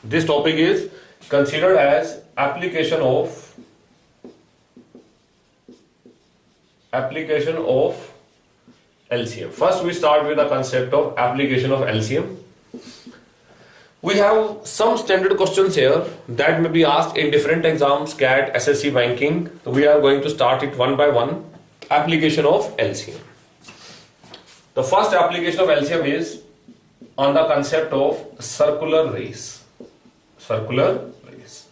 This topic is considered as application of LCM. First we start with the concept of application of LCM. We have some standard questions here that may be asked in different exams, CAT, SSC, banking. So we are going to start it one by one. Application of LCM. The first application of LCM is on the concept of circular race. Circular race.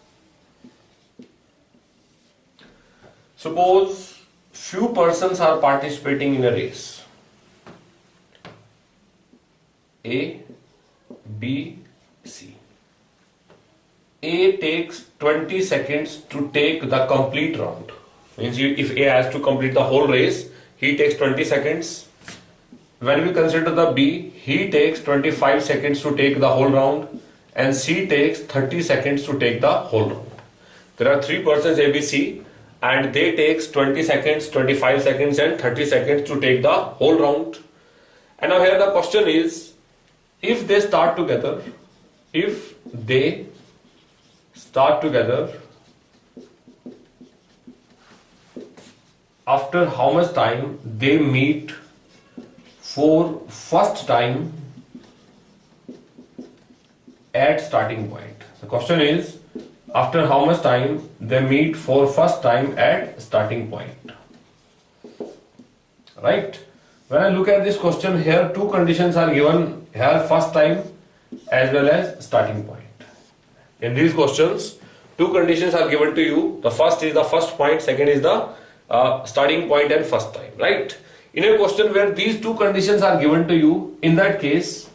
Suppose few persons are participating in a race. A, B, C. A takes 20 seconds to take the complete round. Means if A has to complete the whole race, he takes 20 seconds. When we consider the B, he takes 25 seconds to take the whole round, and C takes 30 seconds to take the whole round. There are three persons A, B, C, and they takes 20 seconds, 25 seconds and 30 seconds to take the whole round. And now here the question is, if they start together, after how much time they meet for first time at starting point. The question is, after how much time they meet for first time at starting point. Right? When I look at this question here, two conditions are given here, first time as well as starting point. In these questions, two conditions are given to you. The first is the first point, second is the starting point and first time, right? In a question where these two conditions are given to you, in that case,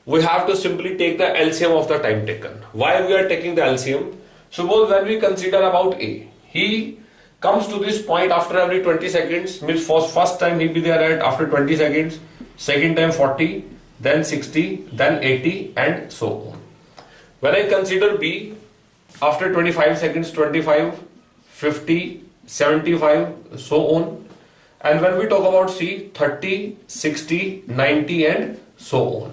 we have to simply take the LCM of the time taken. Why we are taking the LCM? Suppose when we consider about A, he comes to this point after every 20 seconds, means for first time he'll be there at after 20 seconds, second time 40, then 60, then 80 and so on. When I consider B, after 25 seconds, 25, 50, 75, so on. And when we talk about C, 30, 60, 90 and so on.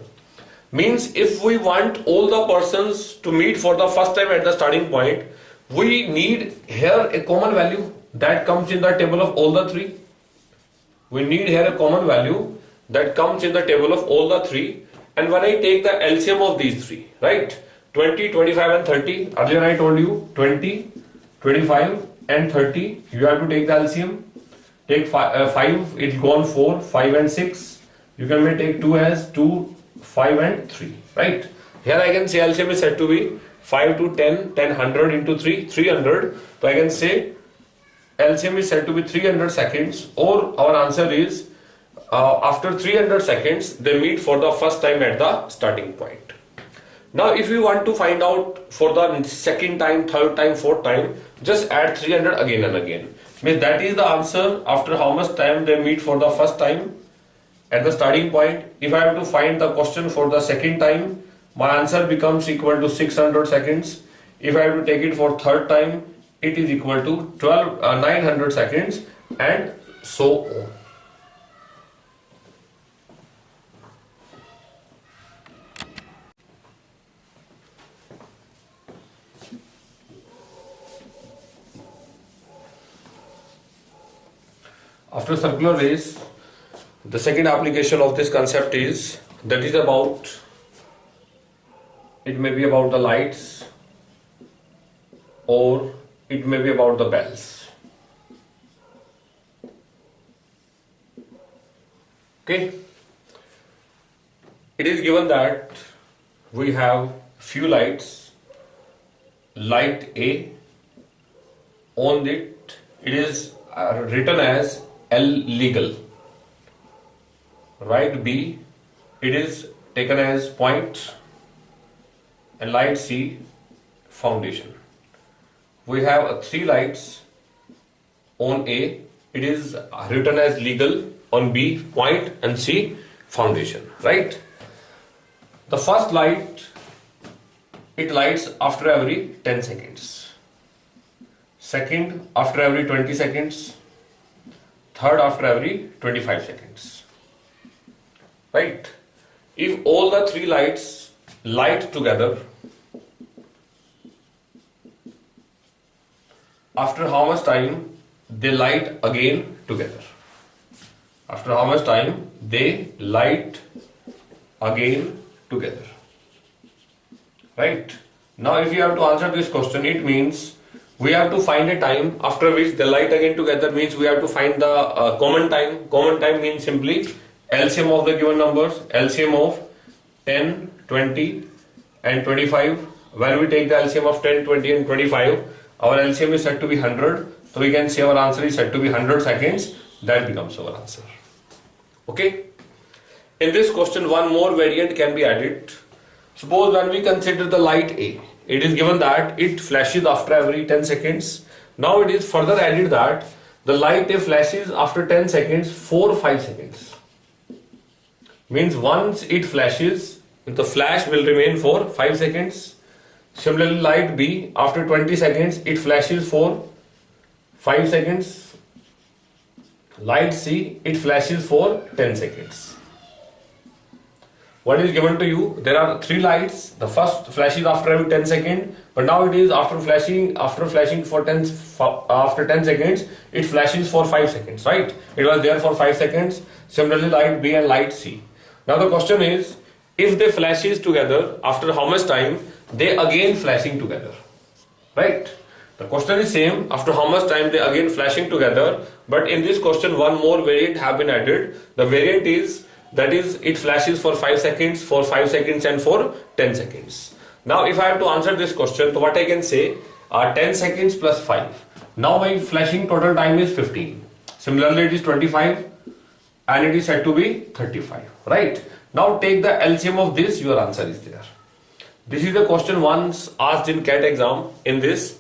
Means if we want all the persons to meet for the first time at the starting point, we need here a common value that comes in the table of all the three. We need here a common value that comes in the table of all the three. And when I take the LCM of these three, right? 20, 25 and 30. Earlier I told you 20, 25 and 30. You have to take the LCM. Take 5, it will go on 4, 5 and 6. You can may take 2 as 2, 5 and 3, right? Here I can say LCM is said to be 5 to 10, 10, 100 into 3, 300. So I can say LCM is said to be 300 seconds, or our answer is after 300 seconds they meet for the first time at the starting point. Now if you want to find out for the second time, third time, fourth time, just add 300 again and again. Means that is the answer after how much time they meet for the first time at the starting point. If I have to find the question for the second time, my answer becomes equal to 600 seconds. If I have to take it for third time, it is equal to 900 seconds and so on. After circular race, the second application of this concept is, that is about, it may be about the lights or it may be about the bells. Okay. It is given that we have few lights. Light A, on it is written as L legal. Light B, it is taken as point, and light C, foundation. We have 3 lights. On A, it is written as legal, on B, point, and C, foundation, right? The first light, it lights after every 10 seconds. Second, after every 20 seconds. Third, after every 25 seconds. Right? If all the 3 lights light together, after how much time they light again together. After how much time they light again together. Right? Now if you have to answer this question, it means we have to find a time after which they light again together, means we have to find the common time. Common time means simply LCM of the given numbers, LCM of 10, 20 and 25. When we take the LCM of 10, 20 and 25, our LCM is said to be 100. So we can say our answer is said to be 100 seconds. That becomes our answer. Okay. In this question, one more variant can be added. Suppose when we consider the light A, it is given that it flashes after every 10 seconds. Now it is further added that the light A flashes after 10 seconds for 5 seconds. Means once it flashes, the flash will remain for 5 seconds. Similarly, light B, after 20 seconds, it flashes for 5 seconds. Light C, it flashes for 10 seconds. What is given to you? There are 3 lights. The first flashes after every 10 seconds, but now it is after flashing for 10 seconds, it flashes for 5 seconds, right? It was there for 5 seconds. Similarly, light B and light C. Now the question is, if they flashes together, after how much time they again flashing together, right? The question is same, after how much time they again flashing together, but in this question one more variant have been added. The variant is, that is, it flashes for 5 seconds, for 5 seconds and for 10 seconds. Now if I have to answer this question, so what I can say, 10 seconds plus 5. Now my flashing total time is 15. Similarly it is 25 and it is said to be 35, right? Now take the LCM of this, your answer is there. This is the question once asked in CAT exam. In this,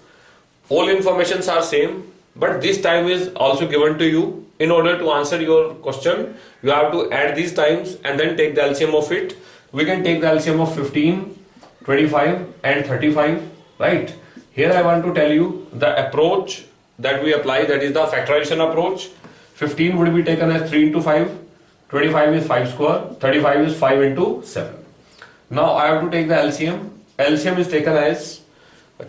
all informations are same, but this time is also given to you. In order to answer your question, you have to add these times and then take the LCM of it. We can take the LCM of 15, 25 and 35, right? Here I want to tell you the approach that we apply, that is the factorization approach. 15 would be taken as 3 into 5, 25 is 5 square, 35 is 5 into 7. Now I have to take the LCM. LCM is taken as,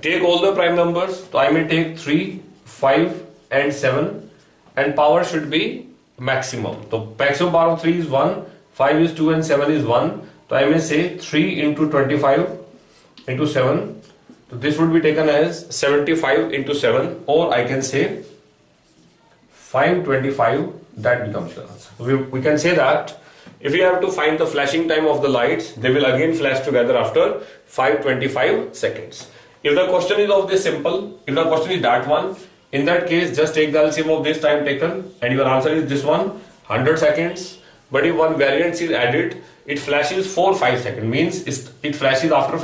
take all the prime numbers, so I may take 3, 5 and 7, and power should be maximum. The maximum power of 3 is 1, 5 is 2 and 7 is 1. So I may say 3 into 25 into 7. So this would be taken as 75 into 7, or I can say 525, that becomes your answer. So we can say that if you have to find the flashing time of the lights, they will again flash together after 525 seconds. If the question is of this simple, if the question is that one, in that case just take the LCM of this time taken and your answer is this one, 100 seconds. But if one variance is added, it flashes for 5 seconds, means it flashes after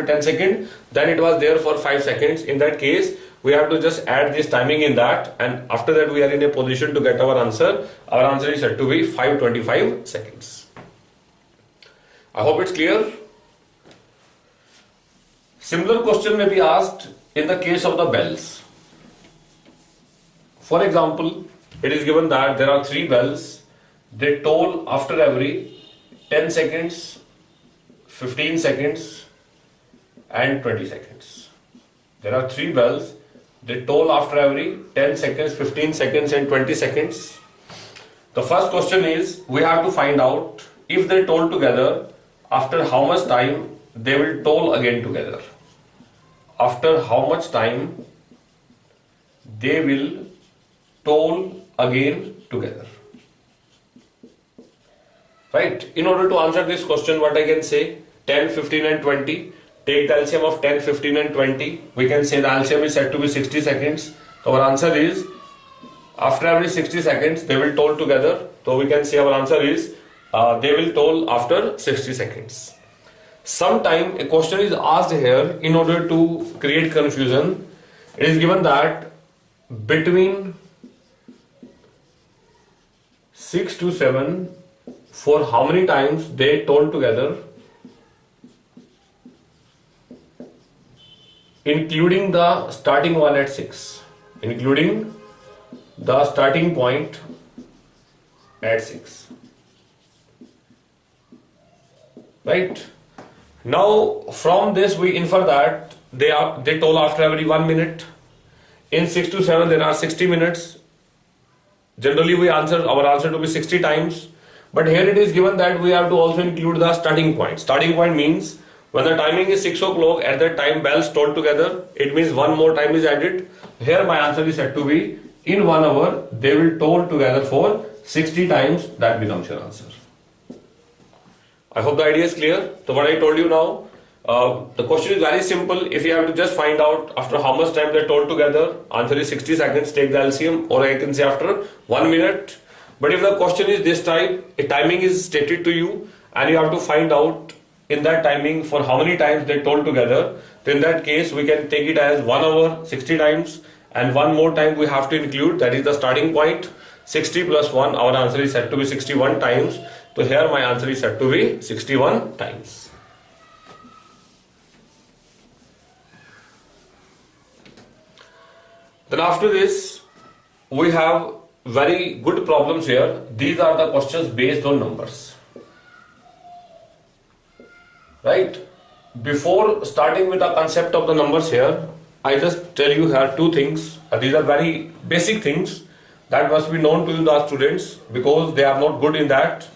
10 seconds, then it was there for 5 seconds. In that case, we have to just add this timing in that, and after that we are in a position to get our answer. Our answer is said to be 525 seconds. I hope it's clear. Similar question may be asked in the case of the bells. For example, it is given that there are 3 bells. They toll after every 10 seconds, 15 seconds and 20 seconds. There are 3 bells. They toll after every 10 seconds, 15 seconds and 20 seconds. The first question is, we have to find out if they toll together, after how much time they will toll again together. After how much time they will toll again together. Right? In order to answer this question, what I can say, 10, 15 and 20. Take the LCM of 10, 15 and 20. We can say the LCM is said to be 60 seconds. So our answer is, after every 60 seconds, they will toll together. So we can say our answer is, they will toll after 60 seconds. Sometime a question is asked here in order to create confusion. It is given that between 6 to 7, for how many times they toll together, including the starting one at 6, including the starting point at 6. Right? Now from this we infer that they toll after every 1 minute. In 6 to 7 there are 60 minutes. Generally our answer to be 60 times. But here it is given that we have to also include the starting point. Starting point means when the timing is 6 o'clock, at that time bells toll together, it means one more time is added. Here my answer is said to be in 1 hour they will toll together for 60 times. That becomes your answer. I hope the idea is clear. So what I told you now, the question is very simple. If you have to just find out after how much time they toll together, answer is 60 seconds, take the LCM, or I can say after 1 minute. But if the question is this type, a timing is stated to you and you have to find out in that timing for how many times they toll together, then in that case we can take it as 1 hour 60 times, and one more time we have to include, that is the starting point. 60 plus 1, our answer is said to be 61 times. So here my answer is said to be 61 times. Then after this we have very good problems here. These are the questions based on numbers. Right? Before starting with the concept of the numbers here, I just tell you here two things. These are very basic things that must be known to you, the students, because they are not good in that.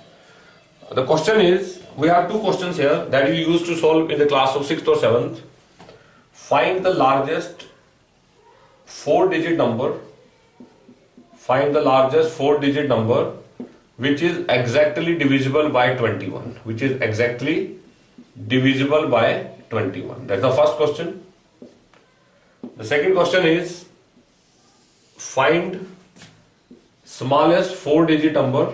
The question is, we have two questions here that you used to solve in the class of 6th or 7th. Find the largest 4-digit number. Find the largest 4-digit number which is exactly divisible by 21. Which is exactly divisible by 21. That's the first question. The second question is, find smallest 4-digit number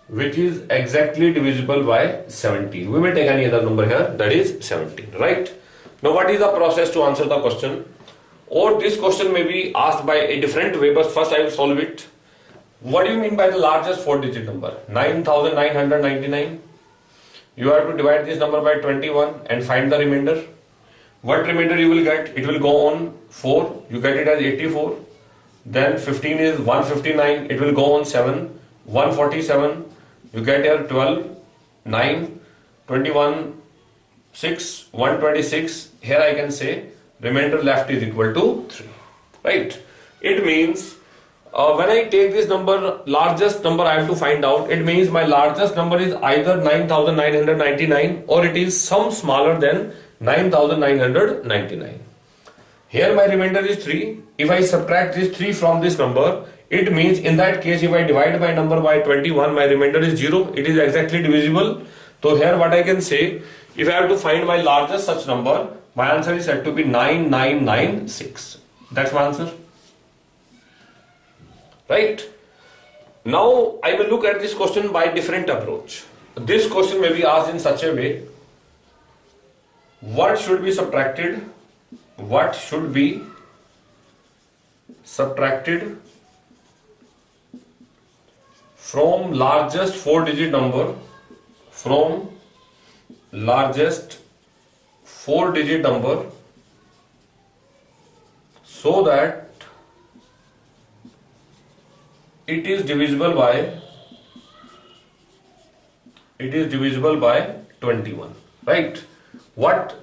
which is exactly divisible by 17. We may take any other number here, that is 17, right? Now what is the process to answer the question? Or this question may be asked by a different way, but first I will solve it. What do you mean by the largest 4-digit number? 9,999. You have to divide this number by 21 and find the remainder. What remainder you will get? It will go on 4. You get it as 84. Then 15 is 159. It will go on 7. 147. You get here 12, 9, 21, 6, 126. Here I can say remainder left is equal to 3. Right? It means when I take this number, largest number I have to find out, it means my largest number is either 9,999 or it is some smaller than 9,999. Here my remainder is 3. If I subtract this 3 from this number, it means in that case if I divide my number by 21, my remainder is 0. It is exactly divisible. So here what I can say, if I have to find my largest such number, my answer is said to be 9996. That's my answer. Right? Now I will look at this question by different approach. This question may be asked in such a way, what should be subtracted? What should be subtracted from largest 4-digit number, from largest 4-digit number, so that it is divisible by 21, right? What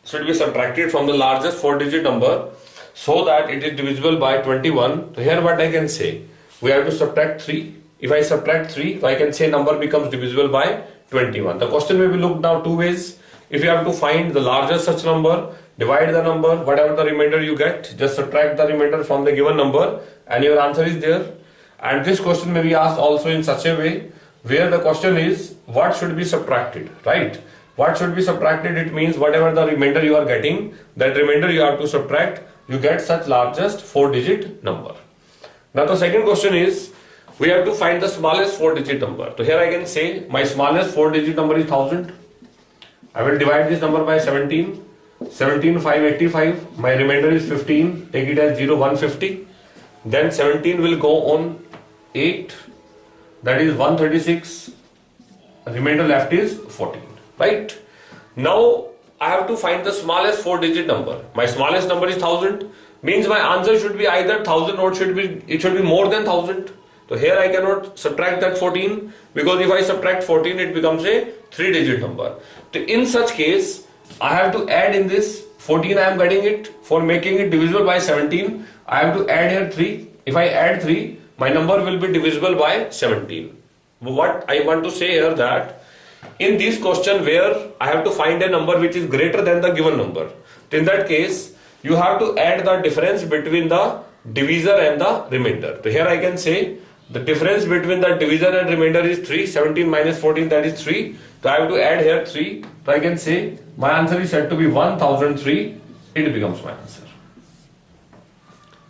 should be subtracted from the largest 4-digit number so that it is divisible by 21? So here what I can say, we have to subtract 3. If I subtract 3, I can say number becomes divisible by 21. The question may be looked now two ways. If you have to find the largest such number, divide the number, whatever the remainder you get, just subtract the remainder from the given number and your answer is there. And this question may be asked also in such a way where the question is, what should be subtracted, right? What should be subtracted? It means whatever the remainder you are getting, that remainder you have to subtract, you get such largest 4-digit number. Now the second question is, we have to find the smallest 4-digit number. So here I can say my smallest 4-digit number is 1000. I will divide this number by 17. 17,585. My remainder is 15. Take it as 0, 150. Then 17 will go on 8. That is 136. Remainder left is 14. Right? Now I have to find the smallest 4-digit number. My smallest number is 1000. Means my answer should be either 1000 or it should be more than 1000. So here I cannot subtract that 14, because if I subtract 14 it becomes a 3-digit number. So in such case I have to add in this 14 I am getting it. For making it divisible by 17, I have to add here 3. If I add 3, my number will be divisible by 17. What I want to say here that in this question where I have to find a number which is greater than the given number, in that case you have to add the difference between the divisor and the remainder. So here I can say the difference between the divisor and remainder is 3. 17 minus 14, that is 3. So I have to add here 3. So I can say my answer is said to be 1003. It becomes my answer.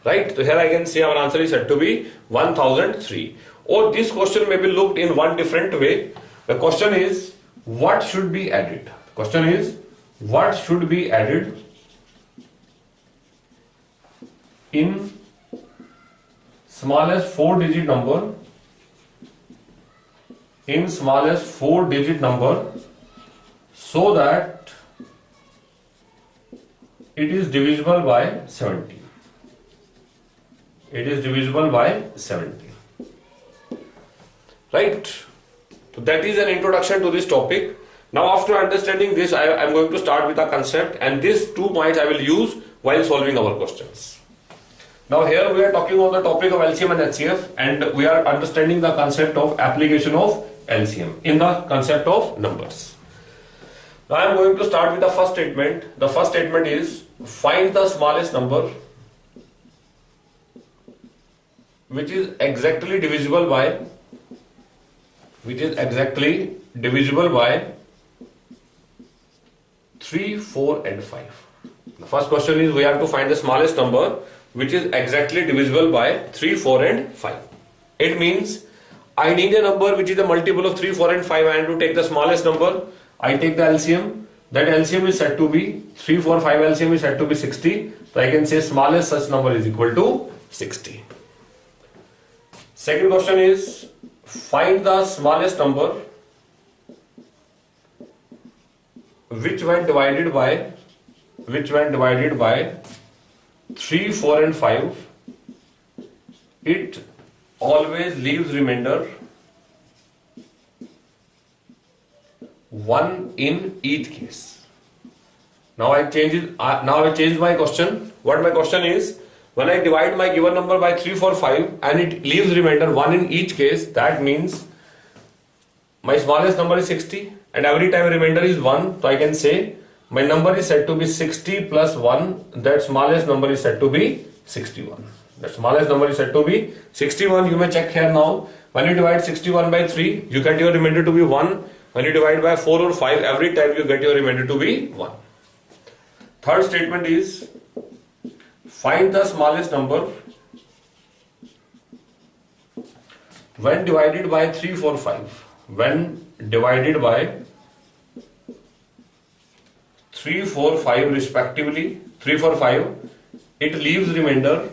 Right? So here I can say our answer is said to be 1003. Or this question may be looked in one different way. The question is, what should be added? The question is, what should be added in smallest 4-digit number, in smallest 4-digit number, so that it is divisible by 17. It is divisible by 17. Right? So that is an introduction to this topic. Now after understanding this, I am going to start with a concept, and these 2 points I will use while solving our questions. Now here we are talking on the topic of LCM and HCF, and we are understanding the concept of application of LCM in the concept of numbers. Now I am going to start with the first statement. The first statement is, find the smallest number which is exactly divisible by 3, 4 and 5. The first question is, we have to find the smallest number which is exactly divisible by 3, 4 and 5. It means I need a number which is a multiple of 3, 4 and 5. I have to take the smallest number. I take the LCM. That LCM is said to be 3, 4, 5 LCM is said to be 60. So I can say smallest such number is equal to 60. Second question is, find the smallest number which when divided by 3, 4 and 5, it always leaves remainder 1 in each case. Now I change my question. What my question is, when I divide my given number by 3, 4, 5 and it leaves remainder 1 in each case, that means my smallest number is 60 and every time remainder is 1. So I can say my number is said to be 60 plus 1. That smallest number is said to be 61. The smallest number is said to be 61. You may check here now. When you divide 61 by 3, you get your remainder to be 1. When you divide by 4 or 5, every time you get your remainder to be 1. Third statement is, find the smallest number when divided by 3, 4, 5. When divided by 3, 4, 5 respectively, 3, 4, 5, it leaves remainder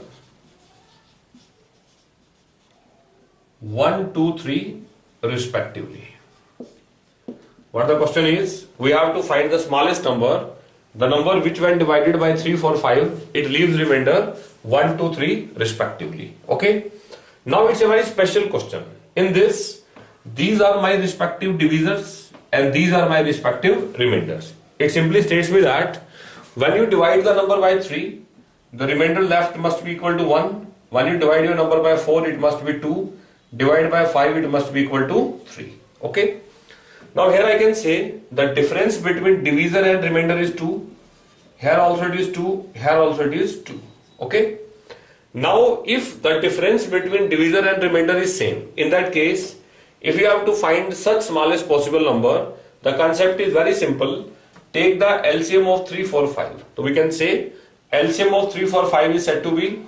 1, 2, 3 respectively. What the question is, we have to find the smallest number, the number which when divided by 3, 4, 5, it leaves remainder 1, 2, 3 respectively. Okay. Now it's a very special question. In this, these are my respective divisors and these are my respective remainders. It simply states me that when you divide the number by 3, the remainder left must be equal to 1. When you divide your number by 4, it must be 2. Divided by 5, it must be equal to 3. Okay. Now here I can say the difference between divisor and remainder is 2. Here also it is 2. Here also it is 2. Okay. Now if the difference between divisor and remainder is same, in that case, if you have to find such smallest possible number, the concept is very simple. Take the LCM of 3, 4, 5. So we can say LCM of 3, 4, 5 is said to be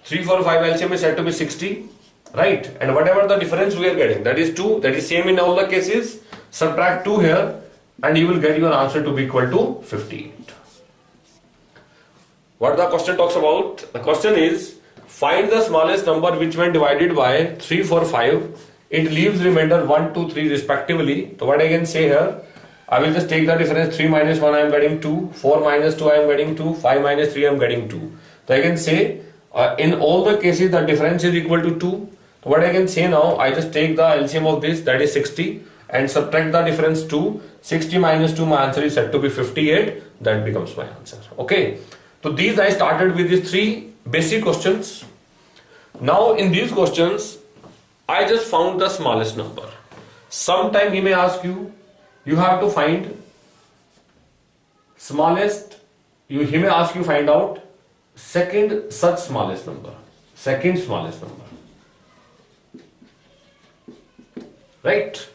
3, 4, 5 LCM is said to be 60, right? And whatever the difference we are getting, that is 2, that is same in all the cases. Subtract 2 here and you will get your answer to be equal to 58. What the question talks about? The question is, find the smallest number which when divided by 3, 4, 5, it leaves remainder 1, 2, 3 respectively. So what I can say here, I will just take the difference. 3 minus 1 I am getting 2, 4 minus 2 I am getting 2, 5 minus 3 I am getting 2. So I can say in all the cases the difference is equal to 2. So what I can say now, I just take the LCM of this, that is 60, and subtract the difference 2. 60 minus 2, my answer is said to be 58. That becomes my answer. Okay. So these I started with these 3 basic questions. Now in these questions, I just found the smallest number. Sometime he may ask you, you have to find smallest, he may ask you find out second such smallest number. Second smallest number. Right?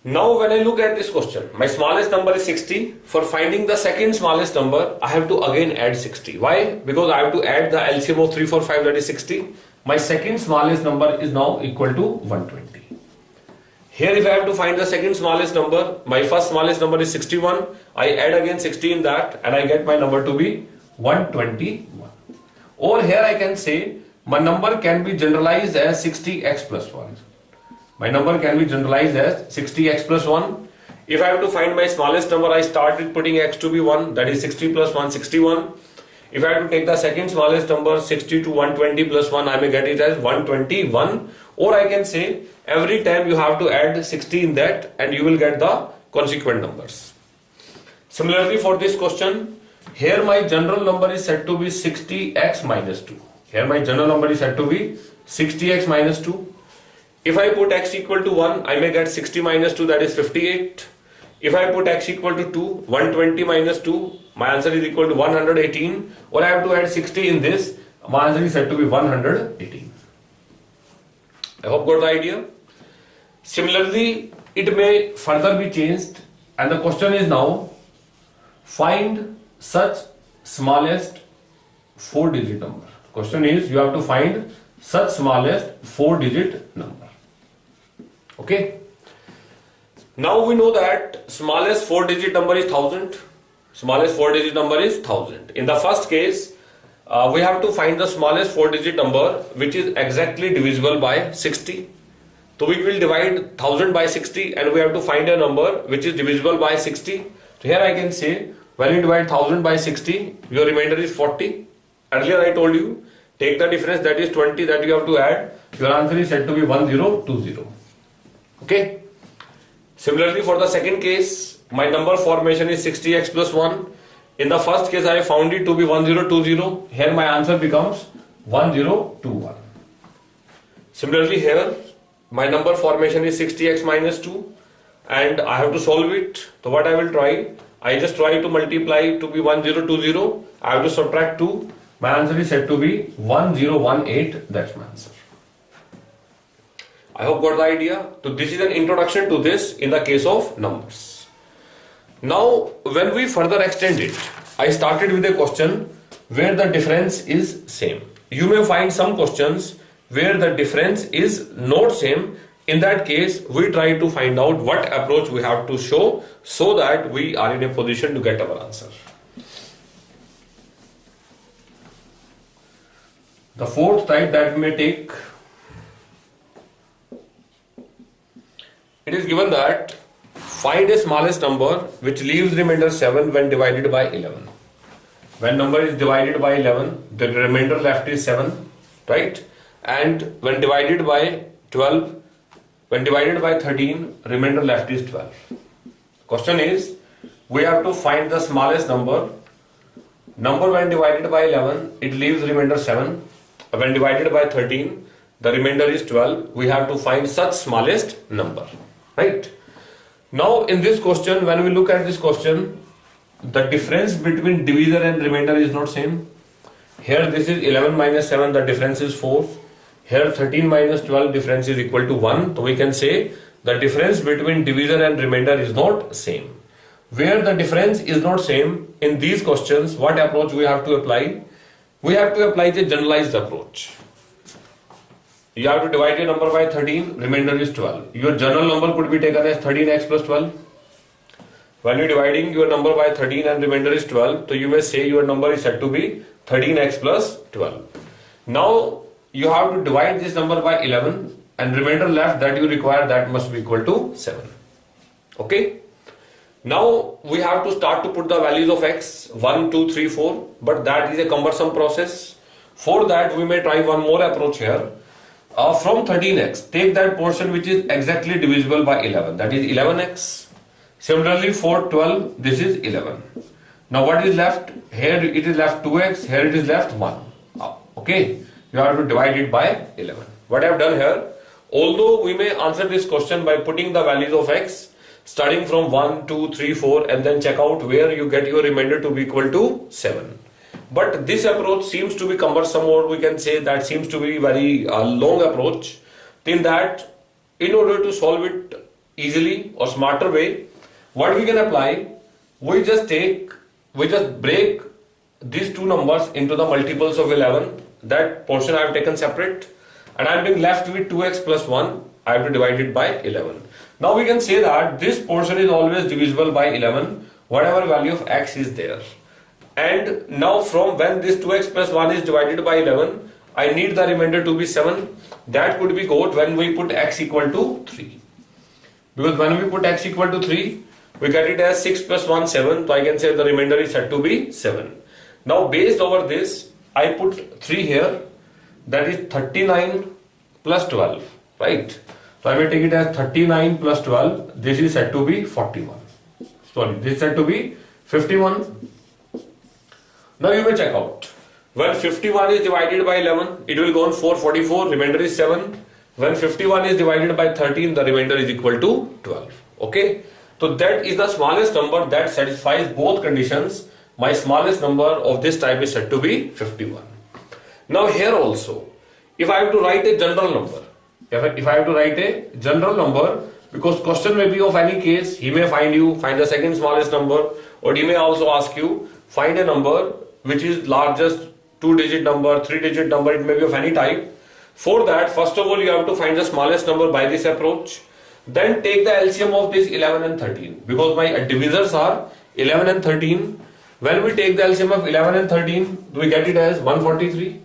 Now when I look at this question, my smallest number is 60. For finding the second smallest number, I have to again add 60. Why? Because I have to add the LCM of 3, 4, 5, that is 60. My second smallest number is now equal to 120. Here if I have to find the second smallest number, my first smallest number is 61. I add again 60 in that and I get my number to be 121. Over here I can say my number can be generalized as 60x plus 1. My number can be generalized as 60x plus 1. If I have to find my smallest number, I started putting x to be 1, that is 60 plus 1, 61. If I have to take the second smallest number, 60 to 120 plus 1, I may get it as 121. Or I can say every time you have to add 60 in that and you will get the consequent numbers. Similarly for this question, here my general number is said to be 60x minus 2. Here my general number is said to be 60x minus 2. If I put x equal to 1, I may get 60 minus 2, that is 58. If I put x equal to 2, 120 minus 2, my answer is equal to 118. Or I have to add 60 in this, my answer is said to be 118. I hope got the idea. Similarly, it may further be changed and the question is now, find such smallest 4-digit number. Question is, you have to find such smallest 4-digit number. Okay. Now we know that smallest 4-digit number is 1000. Smallest 4-digit number is 1000. In the first case, we have to find the smallest 4-digit number which is exactly divisible by 60. So we will divide 1000 by 60 and we have to find a number which is divisible by 60. So here I can say when you divide 1000 by 60, your remainder is 40. Earlier I told you, take the difference, that is 20, that you have to add. Your answer is said to be 1020. Okay. Similarly for the second case, my number formation is 60x plus 1. In the first case I found it to be 1020. Here my answer becomes 1021. Similarly here, my number formation is 60x minus 2 and I have to solve it. So what I will try, I just try to multiply to be 1020. I have to subtract 2. My answer is said to be 1018. That's my answer. I hope got the idea. So this is an introduction to this in the case of numbers. Now when we further extend it, I started with a question where the difference is same. You may find some questions where the difference is not same. In that case, we try to find out what approach we have to show so that we are in a position to get our answer. The fourth type that we may take, it is given that find a smallest number which leaves remainder 7 when divided by 11. When number is divided by 11, the remainder left is 7, right? And when divided by 12, when divided by 13, remainder left is 12. Question is, we have to find the smallest number. Number when divided by 11, it leaves remainder 7. When divided by 13, the remainder is 12. We have to find such smallest number, right? Now in this question, when we look at this question, the difference between divisor and remainder is not same. Here this is 11 minus 7, the difference is 4. Here 13 minus 12, difference is equal to 1. So we can say the difference between divisor and remainder is not same. Where the difference is not same, in these questions, what approach we have to apply? We have to apply the generalized approach. You have to divide your number by 13, remainder is 12. Your general number could be taken as 13x plus 12. When you are dividing your number by 13 and remainder is 12, so you may say your number is said to be 13x plus 12. Now you have to divide this number by 11 and remainder left that you require, that must be equal to 7. Okay. Now we have to start to put the values of x, 1, 2, 3, 4, but that is a cumbersome process. For that we may try one more approach here. From 13x, take that portion which is exactly divisible by 11, that is 11x. Similarly for 12, this is 11. Now what is left? Here it is left 2x, here it is left 1. Okay, you have to divide it by 11. What I have done here, although we may answer this question by putting the values of x starting from 1, 2, 3, 4 and then check out where you get your remainder to be equal to 7. But this approach seems to be cumbersome, or we can say that seems to be very long approach. In that, in order to solve it easily or smarter way, what we can apply, we just break these two numbers into the multiples of 11. That portion I have taken separate, and I am being left with 2x plus 1. I have to divide it by 11. Now we can say that this portion is always divisible by 11, whatever value of x is there. And now from when this 2x plus 1 is divided by 11, I need the remainder to be 7. That could be got when we put x equal to 3. Because when we put x equal to 3, we get it as 6 plus 1, 7. So I can say the remainder is said to be 7. Now based over this, I put 3 here. That is 39 plus 12. Right? So I will take it as 39 plus 12. This is said to be 41. Sorry, this is said to be 51. Now you may check out. When 51 is divided by 11, it will go on 444, remainder is 7. When 51 is divided by 13, the remainder is equal to 12. Okay? So that is the smallest number that satisfies both conditions. My smallest number of this type is said to be 51. Now here also, if I have to write a general number, because question may be of any case, he may find the second smallest number, or he may also ask you, find a number which is largest 2-digit number, 3-digit number, it may be of any type. For that, first of all, you have to find the smallest number by this approach. Then take the LCM of this 11 and 13, because my divisors are 11 and 13. When we take the LCM of 11 and 13, we get it as 143.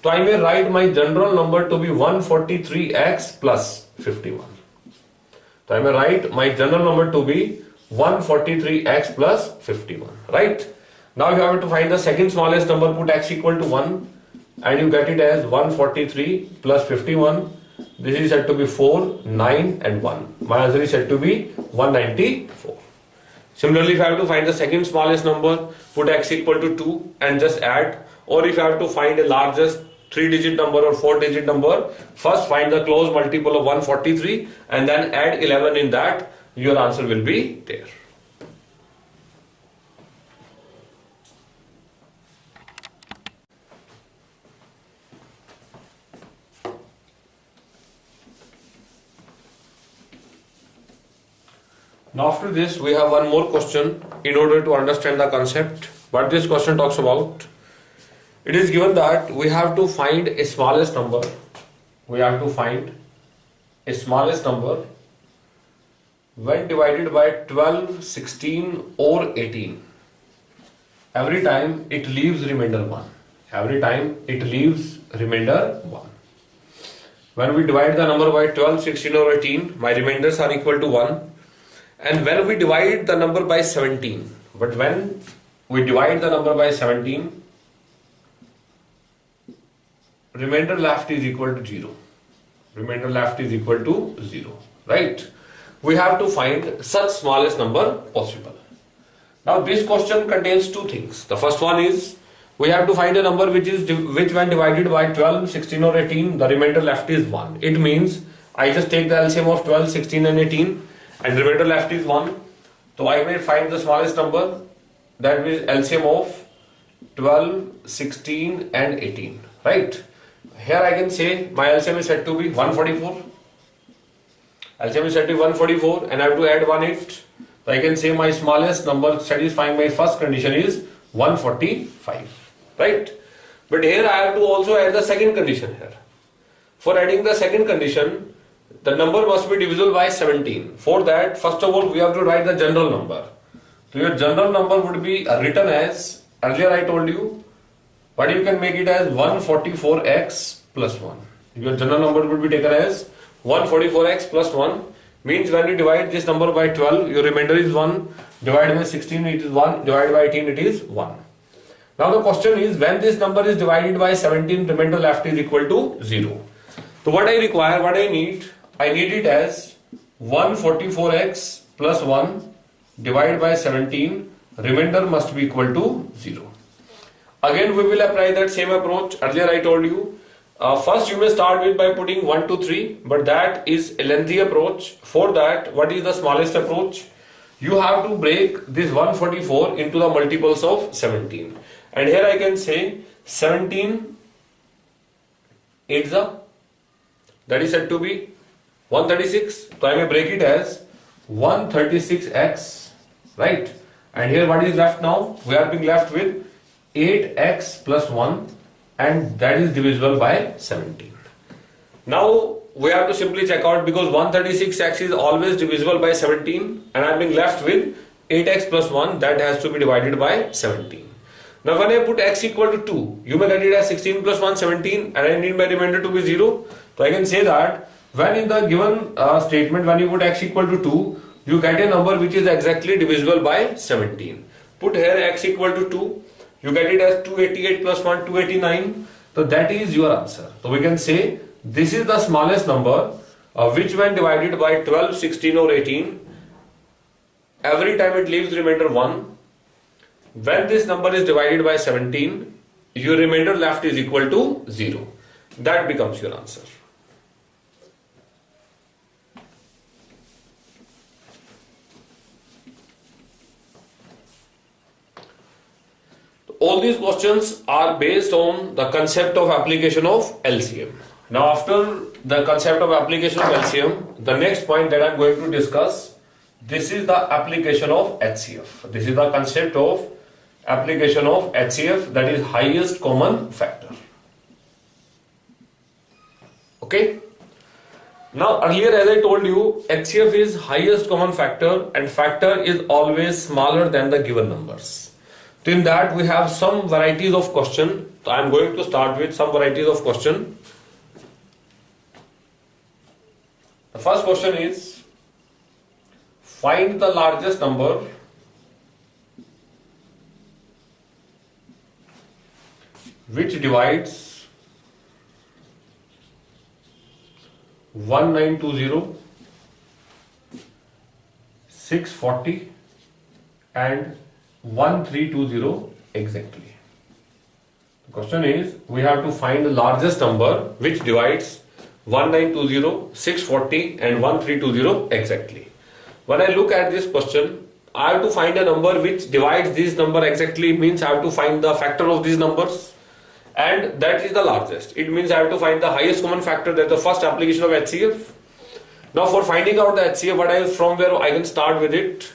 So I may write my general number to be 143x plus 51. So I may write my general number to be 143x plus 51. Right? Now you have to find the second smallest number, put x equal to 1, and you get it as 143 plus 51. This is said to be 4, 9 and 1. My answer is said to be 194. Similarly, if I have to find the second smallest number, put x equal to 2 and just add. Or if I have to find a largest 3-digit number or 4-digit number, first find the close multiple of 143 and then add 11 in that, your answer will be there. Now after this, we have one more question in order to understand the concept. What this question talks about? It is given that we have to find a smallest number. We have to find a smallest number when divided by 12, 16 or 18. Every time it leaves remainder 1. Every time it leaves remainder 1. When we divide the number by 12, 16 or 18, my remainders are equal to 1. And when we divide the number by 17, but when we divide the number by 17, remainder left is equal to 0. Remainder left is equal to 0. Right? We have to find such smallest number possible. Now this question contains two things. The first one is we have to find a number which when divided by 12, 16 or 18, the remainder left is 1. It means I just take the LCM of 12, 16 and 18 and remainder left is 1. So I may find the smallest number, that is LCM of 12, 16 and 18. Right? Here I can say my LCM is said to be 144. LCM is said to be 144 and I have to add 1/8. So I can say my smallest number satisfying my first condition is 145. Right? But here I have to also add the second condition here. For adding the second condition, the number must be divisible by 17. For that, first of all, we have to write the general number. So your general number would be written as, earlier I told you, but you can make it as 144x plus 1. Your general number would be taken as 144x plus 1. Means when you divide this number by 12, your remainder is 1. Divided by 16, it is 1. Divided by 18, it is 1. Now the question is, when this number is divided by 17, remainder left is equal to 0. So what I require, what I need it as 144x plus 1 divided by 17, remainder must be equal to 0. Again we will apply that same approach. Earlier I told you, first you may start with by putting 1 to 3, but that is a lengthy approach. For that, what is the smallest approach? You have to break this 144 into the multiples of 17. And here I can say 17 8s are, that is said to be 136. So I may break it as 136x, right? And here what is left now? We are being left with 8x plus 1, and that is divisible by 17. Now we have to simply check out, because 136x is always divisible by 17 and I am being left with 8x plus 1, that has to be divided by 17. Now when I put x equal to 2, you may get it as 16 plus 1 17, and I need my remainder to be 0. So I can say that when in the given statement, when you put x equal to 2, you get a number which is exactly divisible by 17. Put here x equal to 2, you get it as 288 plus 1 289. So that is your answer. So we can say this is the smallest number which when divided by 12, 16 or 18, every time it leaves remainder 1. When this number is divided by 17, your remainder left is equal to 0. That becomes your answer. All these questions are based on the concept of application of LCM. Now after the concept of application of LCM, the next point that I am going to discuss, this is the application of HCF. This is the concept of application of HCF, that is highest common factor. Okay. Now earlier as I told you, HCF is highest common factor, and factor is always smaller than the given numbers. So in that we have some varieties of question. So I am going to start with some varieties of question. The first question is, find the largest number which divides 1920, 640 and 1320 exactly. The question is, we have to find the largest number which divides 1920, 640 and 1320 exactly. When I look at this question, I have to find a number which divides this number exactly, means I have to find the factor of these numbers, and that is the largest. It means I have to find the highest common factor, that the first application of HCF. Now for finding out the HCF, from where I can start with it?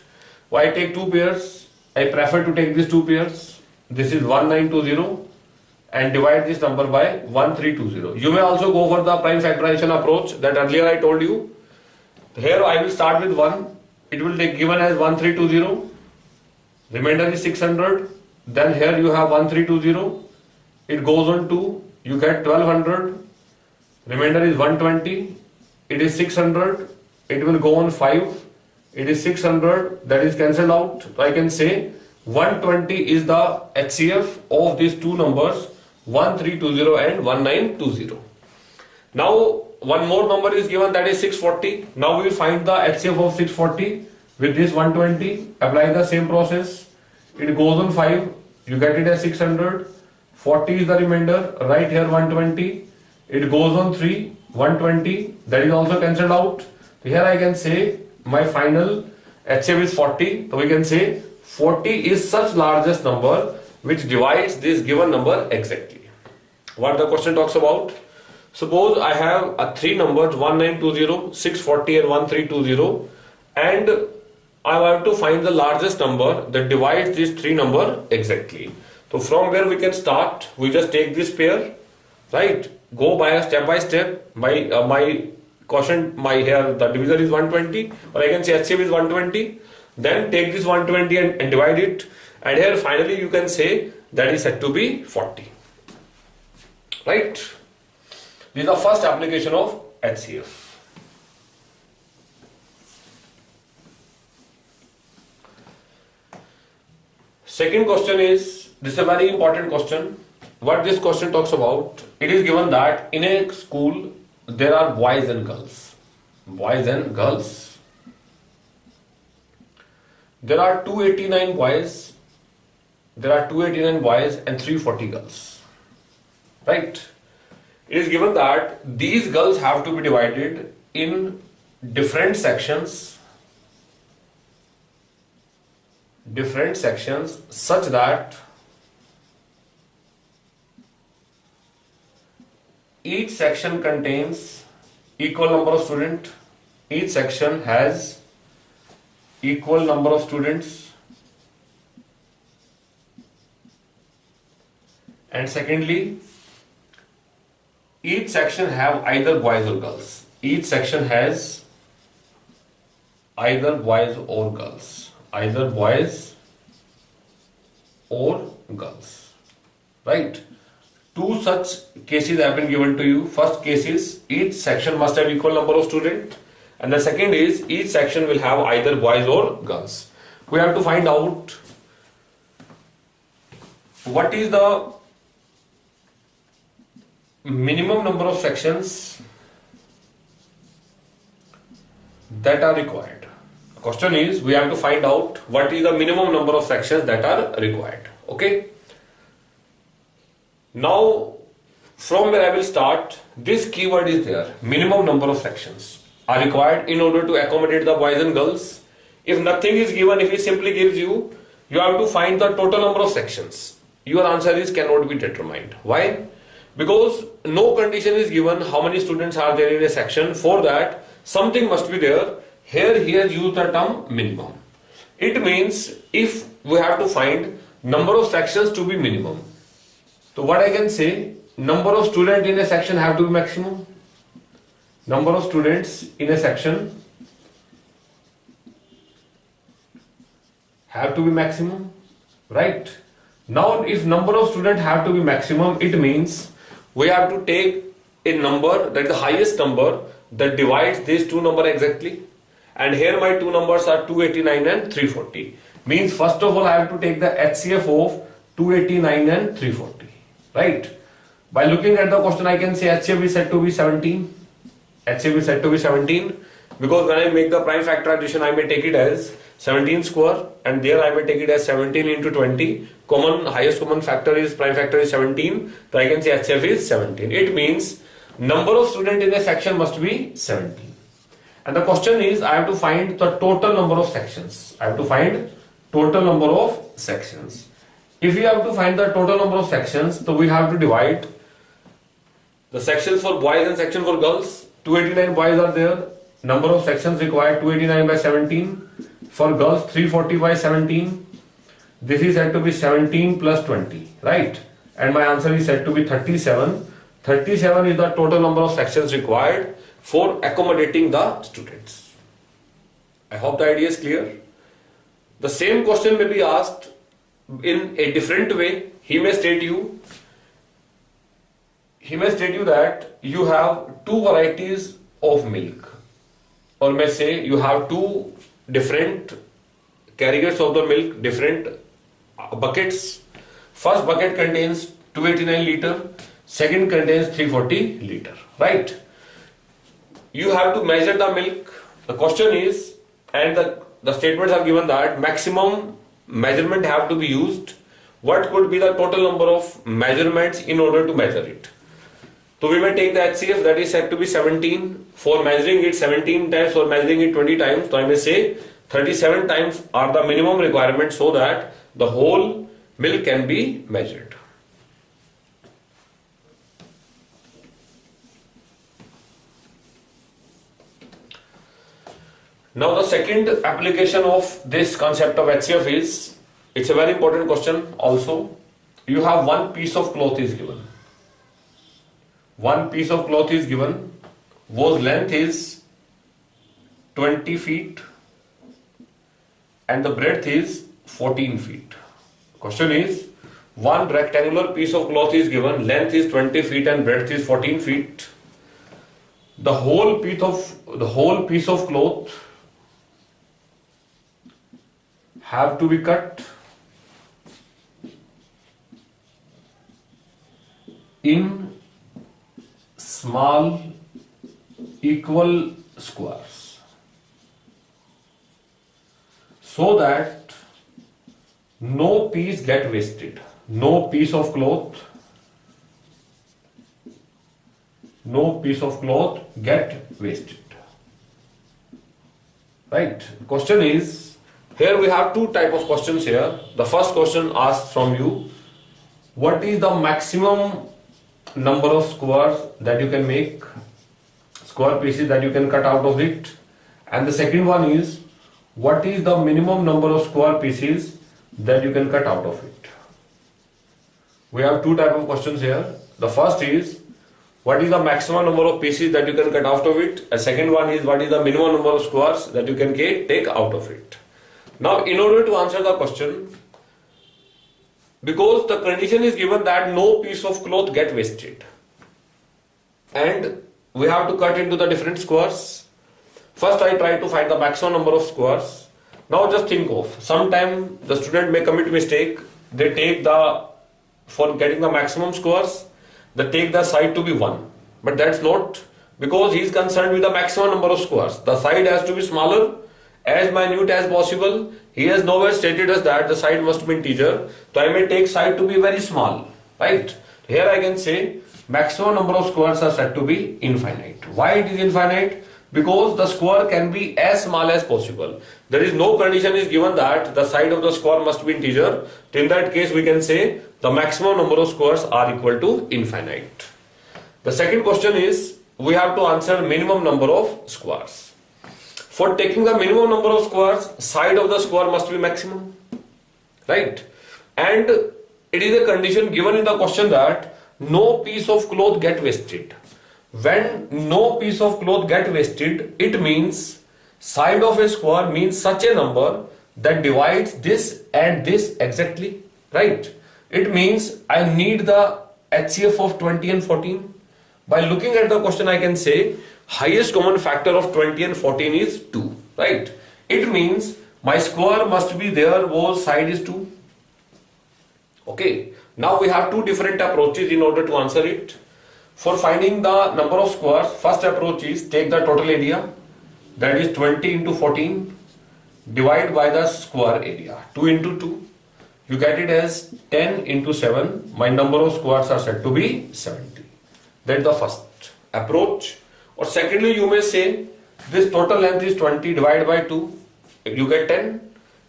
Why I take two pairs? I prefer to take these two pairs. This is 1920 and divide this number by 1320. You may also go for the prime factorization approach that earlier I told you. Here I will start with 1. It will take given as 1320. Remainder is 600. Then here you have 1320. It goes on 2. You get 1200. Remainder is 120. It is 600. It will go on 5. It is 600. That is cancelled out. So I can say 120 is the HCF of these two numbers, 1320 and 1920. Now one more number is given, that is 640. Now we will find the HCF of 640 with this 120. Apply the same process. It goes on 5. You get it as 600. 40 is the remainder. Right here 120. It goes on 3. 120. That is also cancelled out. So here I can say my final HCF is 40. So we can say 40 is such largest number which divides this given number exactly. What the question talks about? Suppose I have three numbers, 1920, 640 and 1320, and I have to find the largest number that divides these three numbers exactly. So from where we can start, we just take this pair, right? Go by step by step. My quotient, here the divisor is 120, or I can say HCF is 120. Then take this 120 and divide it, and here finally you can say that is said to be 40. Right? This is the first application of HCF. Second question is, this is a very important question. What this question talks about, it is given that in a school there are boys and girls. Boys and girls. There are 289 boys. There are 289 boys and 340 girls. Right? It is given that these girls have to be divided in different sections such that each section contains equal number of students. Each section has equal number of students. And secondly, each section have either boys or girls. Each section has either boys or girls. Either boys or girls. Right? Two such cases have been given to you. First case is each section must have equal number of students, and the second is each section will have either boys or girls. We have to find out what is the minimum number of sections that are required. The question is, we have to find out what is the minimum number of sections that are required. Okay. Now, from where I will start, this keyword is there. Minimum number of sections are required in order to accommodate the boys and girls. If nothing is given, if it simply gives you, you have to find the total number of sections. Your answer is cannot be determined. Why? Because no condition is given how many students are there in a section. For that, something must be there. Here he has used the term minimum. It means if we have to find number of sections to be minimum. So what I can say, number of students in a section have to be maximum. Number of students in a section have to be maximum, right? Now if number of students have to be maximum, it means we have to take a number that is the highest number that divides these two numbers exactly. And here my two numbers are 289 and 340. Means first of all I have to take the HCF of 289 and 340. Right? By looking at the question, I can say HCF is said to be 17. HCF is said to be 17 because when I make the prime factorization, I may take it as 17 square, and there I may take it as 17 into 20. Highest common factor is prime factor is 17. So I can say HCF is 17. It means number of students in a section must be 17. And the question is, I have to find the total number of sections. I have to find total number of sections. If we have to find the total number of sections, so we have to divide the sections for boys and section for girls. 289 boys are there. Number of sections required 289 by 17. For girls 340 by 17. This is said to be 17 plus 20, right? And my answer is said to be 37. 37 is the total number of sections required for accommodating the students. I hope the idea is clear. The same question may be asked in a different way. He may state you that you have two varieties of milk, or may say you have two different carriers of the milk, different buckets. First bucket contains 289 liter, second contains 340 liter, right? You have to measure the milk. The question is, and the statements are given that maximum measurement have to be used. What could be the total number of measurements in order to measure it? So we may take the HCF that is said to be 17. For measuring it 17 times or measuring it 20 times, so I may say 37 times are the minimum requirements so that the whole milk can be measured. Now the second application of this concept of HCF is, it's a very important question also. You have one piece of cloth is given. One piece of cloth is given, whose length is 20 feet and the breadth is 14 feet. Question is, one rectangular piece of cloth is given, length is 20 feet and breadth is 14 feet. The whole piece of cloth have to be cut in small equal squares so that no piece get wasted. No piece of cloth get wasted. Right? Question is, here we have two type of questions here. The first question asks from you, what is the maximum number of squares that you can make, square pieces that you can cut out of it? And the second one is, what is the minimum number of square pieces that you can cut out of it? We have two type of questions here. The first is, what is the maximum number of pieces that you can cut out of it? And second one is, what is the minimum number of squares that you can take out of it? Now, in order to answer the question, because the condition is given that no piece of cloth get wasted, and we have to cut into the different squares. First, I try to find the maximum number of squares. Now, just think of, sometime the student may commit mistake. They take for getting the maximum squares, they take the side to be 1. But that's not, because he is concerned with the maximum number of squares. The side has to be smaller, as minute as possible. He has nowhere stated us that the side must be integer. So I may take side to be very small, right? Here I can say maximum number of squares are said to be infinite. Why it is infinite? Because the square can be as small as possible. There is no condition is given that the side of the square must be integer. In that case, we can say the maximum number of squares are equal to infinite. The second question is, we have to answer minimum number of squares. For taking the minimum number of squares, side of the square must be maximum, right? And it is a condition given in the question that no piece of cloth get wasted. When no piece of cloth get wasted, it means side of a square means such a number that divides this and this exactly, right? It means I need the HCF of 20 and 14. By looking at the question, I can say highest common factor of 20 and 14 is 2, right? It means my square must be there whose side is 2. Okay, now we have two different approaches in order to answer it. For finding the number of squares, first approach is take the total area, that is 20 into 14, divide by the square area, 2 into 2. You get it as 10 into 7. My number of squares are said to be 70. That's the first approach. Or secondly, you may say this total length is 20 divided by 2, you get 10.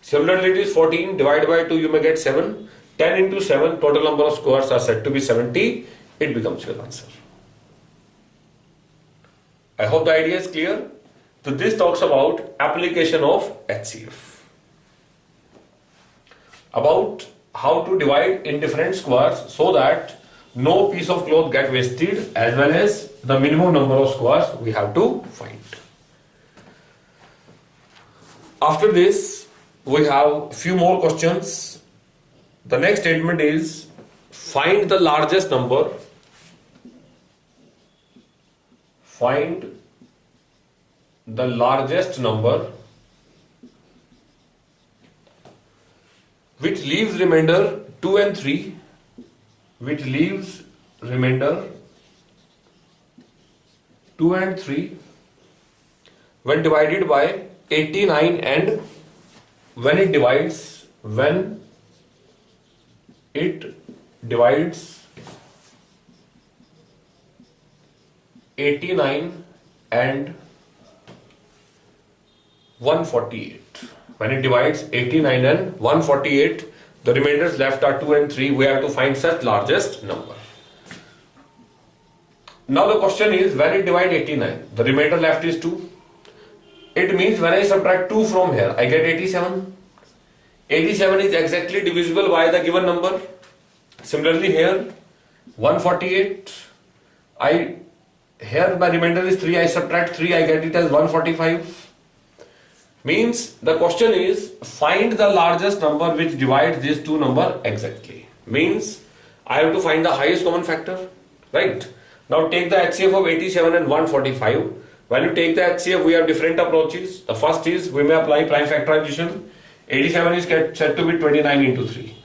Similarly, it is 14 divided by 2, you may get 7. 10 into 7, total number of squares are said to be 70. It becomes your answer. I hope the idea is clear. So this talks about application of HCF. About how to divide in different squares so that no piece of cloth get wasted, as well as the minimum number of squares we have to find. After this, we have few more questions. The next statement is find the largest number. Find the largest number which leaves remainder 2 and 3, which leaves remainder 2 and 3 when divided by 89, and when it divides 89 and 148. When it divides 89 and 148, the remainders left are 2 and 3. We have to find such largest number. Now the question is, when it divides 89, the remainder left is 2. It means when I subtract 2 from here, I get 87. 87 is exactly divisible by the given number. Similarly here, 148, here my remainder is 3, I subtract 3, I get it as 145. Means the question is, find the largest number which divides these two numbers exactly. Means I have to find the highest common factor, right? Now take the HCF of 87 and 145. When you take the HCF, we have different approaches. The first is, we may apply prime factorization. 87 is said to be 29 into 3,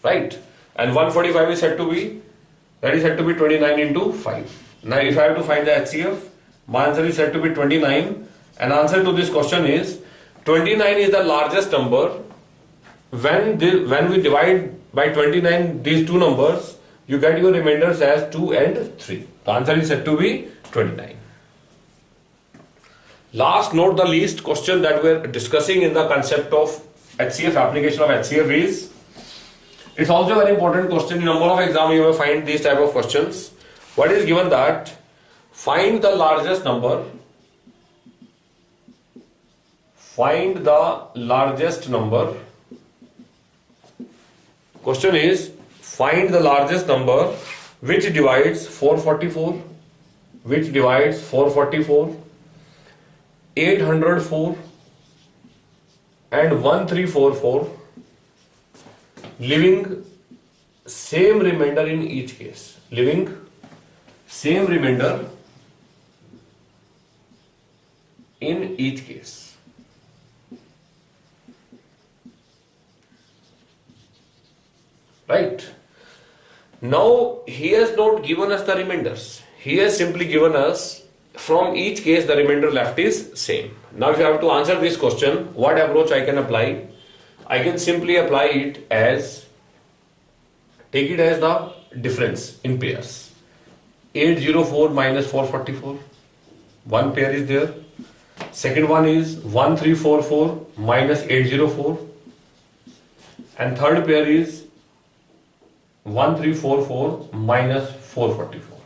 right? And 145 is said to be that is said to be 29 into 5. Now if I have to find the HCF, my answer is said to be 29, and answer to this question is 29 is the largest number. When we divide by 29 these two numbers, you get your remainders as 2 and 3. The answer is said to be 29. Last, not the least, question that we are discussing in the concept of HCF, application of HCF is, it's also a very important question. In number of exams you may find these type of questions. What is given that find the largest number. Find the largest number. Question is, find the largest number which divides 444, 804 and 1344, leaving same remainder in each case. Leaving same remainder in each case. Right? Now he has not given us the remainders. He has simply given us from each case the remainder left is same. Now if you have to answer this question, what approach I can apply? I can simply apply it as, take it as the difference in pairs. 804 minus 444, one pair is there. Second one is 1344 minus 804, and third pair is 1344 minus 444.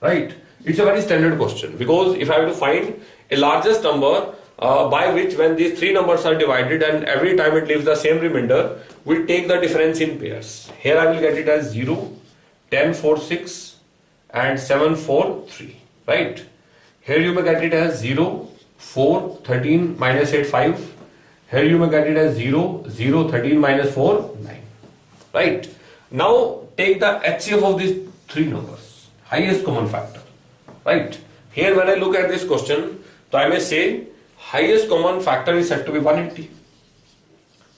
Right? It's a very standard question, because if I have to find a largest number by which when these three numbers are divided and every time it leaves the same remainder, we take the difference in pairs. Here I will get it as 0, 10, 4, 6 and 7, 4, 3. Right? Here you may get it as 0, 4, 13 minus 8, 5. Here you may get it as 0, 0, 13 minus 4, 9. Right? Now take the HCF of these three numbers, highest common factor. Right? Here when I look at this question, so I may say highest common factor is said to be 180,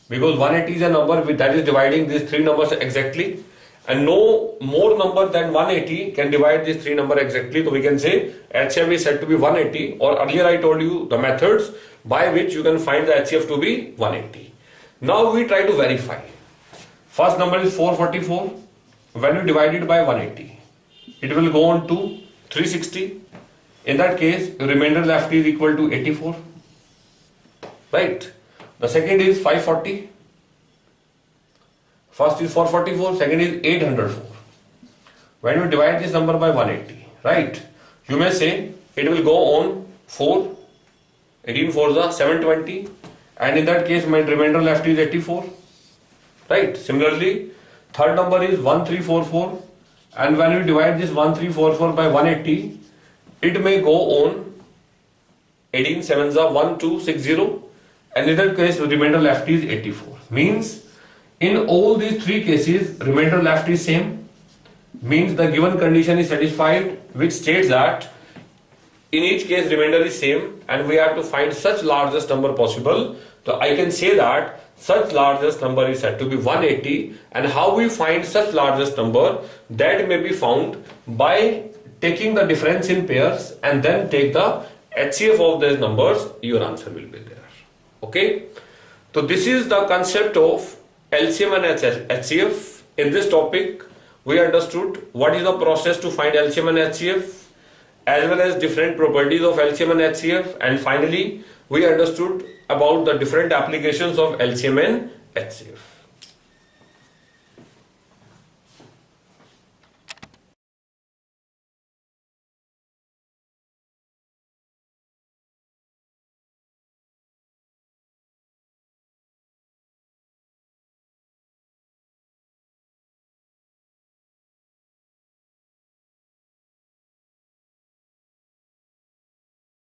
because 180 is a number that is dividing these three numbers exactly, and no more number than 180 can divide these three numbers exactly. So we can say HCF is said to be 180, or earlier I told you the methods by which you can find the HCF to be 180. Now we try to verify. First number is 444. When you divide it by 180, it will go on to 360. In that case, the remainder left is equal to 84. Right? The second is 540. First is 444, second is 804. When you divide this number by 180, right? You may say it will go on 4, 18 4s are 720, and in that case my remainder left is 84. Right? Similarly, third number is 1344, and when you divide this 1344 by 180, it may go on 18 7s are 1260, and in that case the remainder left is 84. Means in all these three cases remainder left is same. Means the given condition is satisfied, which states that in each case remainder is same and we have to find such largest number possible. So I can say that such largest number is said to be 180, and how we find such largest number, that may be found by taking the difference in pairs and then take the HCF of those numbers. Your answer will be there. Okay, so this is the concept of LCM and HCF. In this topic we understood what is the process to find LCM and HCF, as well as different properties of LCM and HCF, and finally we understood about the different applications of LCM and HCF.